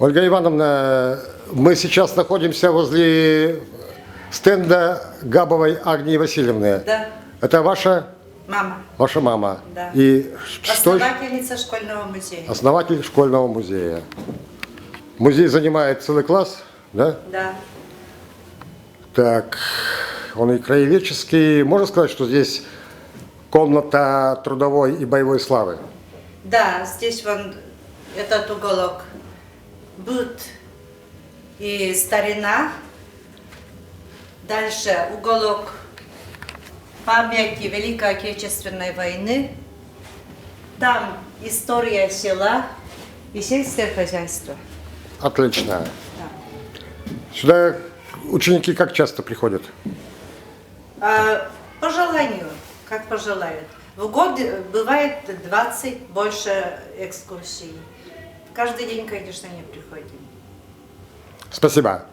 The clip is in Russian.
Ольга Ивановна, мы сейчас находимся возле стенда Габовой Агнии Васильевны. Да. Это ваша Мама. мама? Да. И что? Основательница школьного музея. Основатель школьного музея. Музей занимает целый класс, да? Да. Так, он и краеведческий. Можно сказать, что здесь комната трудовой и боевой славы? Да, здесь вон этот уголок быт и старина. Дальше уголок памяти Великой Отечественной войны. Там история села и сельское хозяйство. Отлично. Да. Сюда ученики как часто приходят? По желанию, как пожелают. В год бывает 20 больше экскурсий. Каждый день, конечно, не приходим. Спасибо.